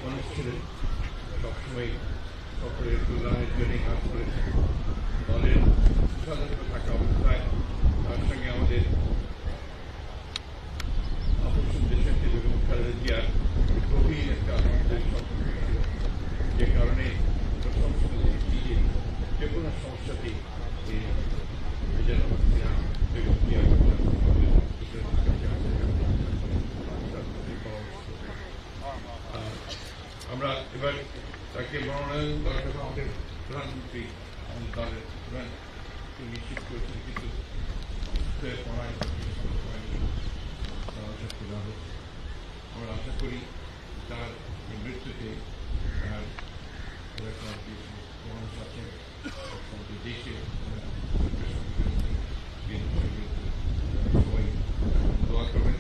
মানুষ ছিলেন, সবসময় সকলের কল্যাণের জন্য কাজ করেছেন। দলের সদস্য থাকা অবস্থায় তার সঙ্গে আমাদের অপরশন দেশের বেগম খালেদা জিয়ার গভীর একটা আনন্দের সম্পর্ক ছিল, যে কারণে যে কোনো সমস্যাতেই যেন বেগম জিয়া আমরা এবার তাকে মনোনয়ন দেওয়ার জন্য আমাদের প্রধানমন্ত্রী দলের প্রধান নিশ্চিত করেছেন, কিন্তু আমরা আশা করি তার মৃত্যুতে তার মানুষ আছেন দেশে সবাই দোয়া করবেন।